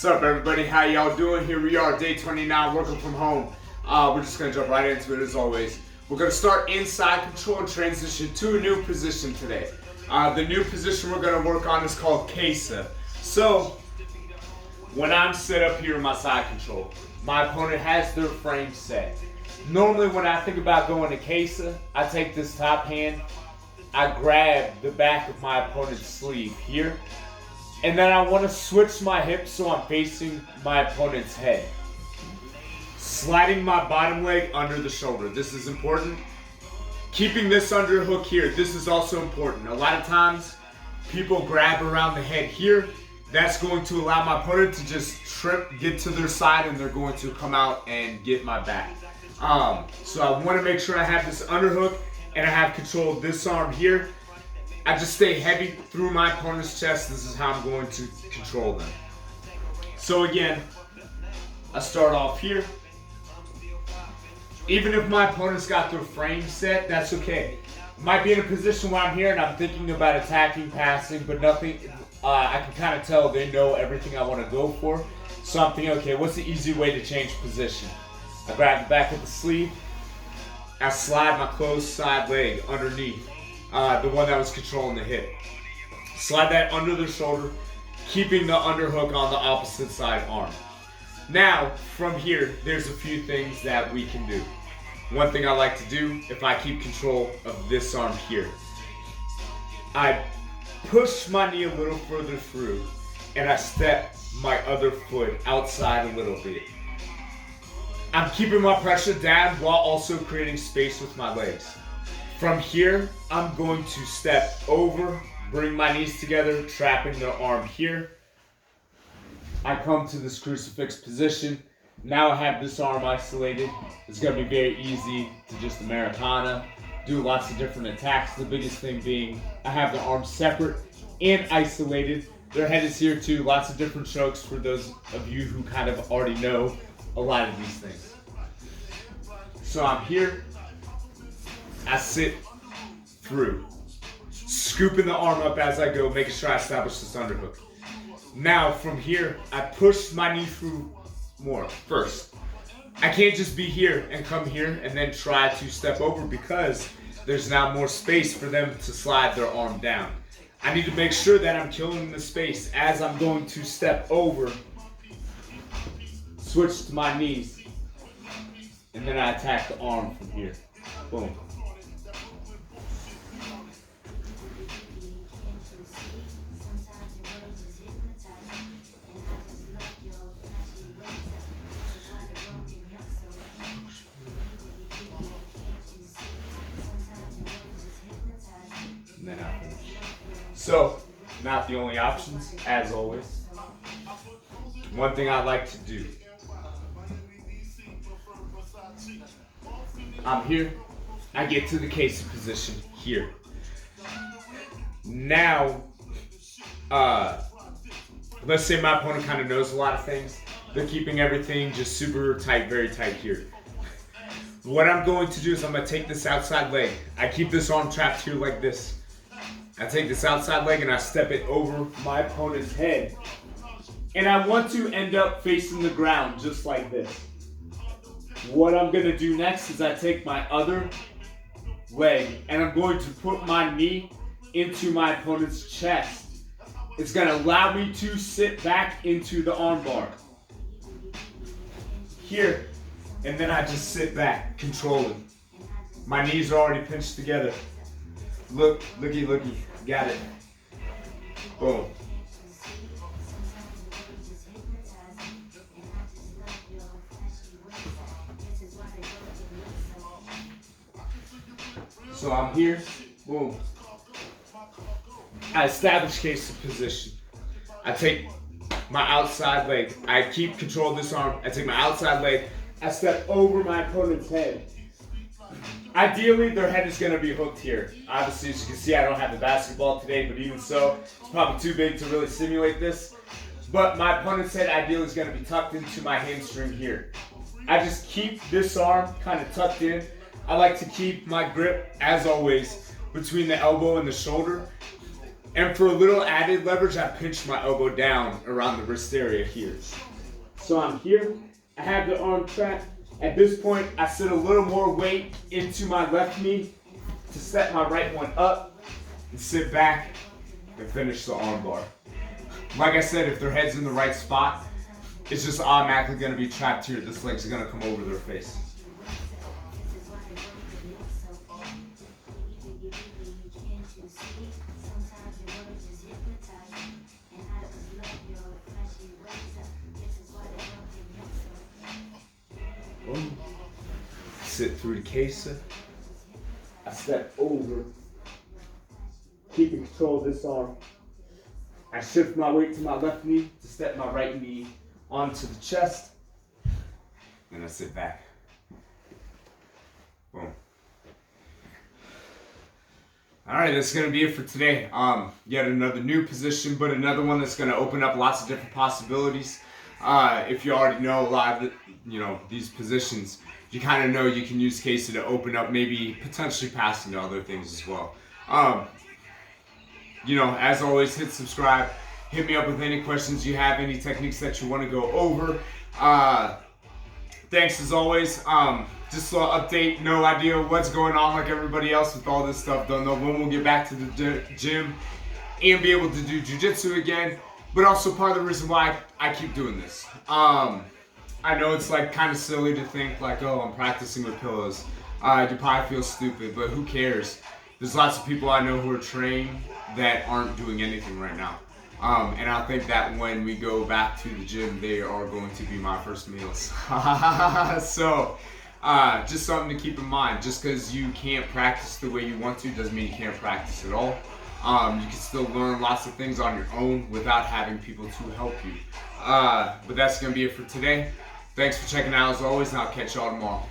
What's up, everybody? How y'all doing? Here we are, day 29, working from home. We're just gonna jump right into it as always. We're gonna start inside control and transition to a new position today. The new position we're gonna work on is called quesa. So, when I'm set up here in my side control, my opponent has their frame set. Normally, when I think about going to quesa, I take this top hand, I grab the back of my opponent's sleeve here, and then I want to switch my hips so I'm facing my opponent's head. Sliding my bottom leg under the shoulder. This is important. Keeping this underhook here. This is also important. A lot of times, people grab around the head here. That's going to allow my opponent to just get to their side, and they're going to come out and get my back. So I want to make sure I have this underhook and I have control of this arm here. I just stay heavy through my opponent's chest. This is how I'm going to control them. So again, I start off here. Even if my opponent's got their frame set, that's okay. Might be in a position where I'm here and I'm thinking about attacking, passing, but nothing. I can kind of tell they know everything I want to go for. So I'm thinking, okay, what's the easy way to change position? I grab the back of the sleeve. I slide my closed side leg underneath, the one that was controlling the hip. Slide that under the shoulder, keeping the underhook on the opposite side arm. Now, from here, there's a few things that we can do. One thing I like to do, if I keep control of this arm here, I push my knee a little further through, and I step my other foot outside a little bit. I'm keeping my pressure down while also creating space with my legs. From here, I'm going to step over, bring my knees together, trapping the arm here. I come to this crucifix position. Now I have this arm isolated. It's going to be very easy to just Americana, do lots of different attacks. The biggest thing being I have the arms separate and isolated. Their head is here too. Lots of different strokes for those of you who kind of already know a lot of these things. So I'm here, I sit through, scooping the arm up as I go, making sure I establish this underhook. Now from here, I push my knee through more first. I can't just be here and come here and then try to step over because there's now more space for them to slide their arm down. I need to make sure that I'm killing the space as I'm going to step over. Switch to my knees, and then I attack the arm from here. Boom. And then I finish. So, not the only options, as always. One thing I like to do. I'm here. I get to the quesa position here. Now, let's say my opponent kind of knows a lot of things. They're keeping everything just super tight, very tight here. What I'm going to do is I'm going to take this outside leg. I keep this arm trapped here like this. I take this outside leg and I step it over my opponent's head. And I want to end up facing the ground just like this. What I'm going to do next is I take my other leg and I'm going to put my knee into my opponent's chest. It's going to allow me to sit back into the armbar. Here. And then I just sit back, controlling. My knees are already pinched together. Looky. Got it. Boom. So I'm here, boom. I establish quesa position. I take my outside leg. I keep control of this arm. I take my outside leg. I step over my opponent's head. Ideally, their head is going to be hooked here. Obviously, as you can see, I don't have the basketball today, but even so, it's probably too big to really simulate this. But my opponent's head ideally is going to be tucked into my hamstring here. I just keep this arm kind of tucked in. I like to keep my grip, as always, between the elbow and the shoulder. And for a little added leverage, I pinch my elbow down around the wrist area here. So I'm here, I have the arm trapped. At this point, I set a little more weight into my left knee to set my right one up and sit back and finish the arm bar. Like I said, if their head's in the right spot, it's just automatically gonna be trapped here. This leg's gonna come over their face. Boom. Sit through the quesa. I step over, keeping control of this arm. I shift my weight to my left knee to step my right knee onto the chest. Then I sit back. Boom. Alright, that's going to be it for today. Yet another new position, but another one that's going to open up lots of different possibilities. If you already know a lot of these positions, you kind of know you can use quesa to open up, maybe potentially passing to other things as well. As always, hit subscribe. Hit me up with any questions you have, any techniques that you want to go over. Thanks as always. Just a little update. No idea what's going on like everybody else with all this stuff. Don't know when we'll get back to the gym and be able to do jiu-jitsu again. But also part of the reason why I keep doing this. I know it's like kind of silly to think like, oh, I'm practicing with pillows. You probably feel stupid, but who cares? There's lots of people I know who are trained that aren't doing anything right now. And I think that when we go back to the gym, they are going to be my first meals. So, just something to keep in mind. Just because you can't practice the way you want to doesn't mean you can't practice at all. You can still learn lots of things on your own without having people to help you. But that's going to be it for today. Thanks for checking out as always, and I'll catch y'all tomorrow.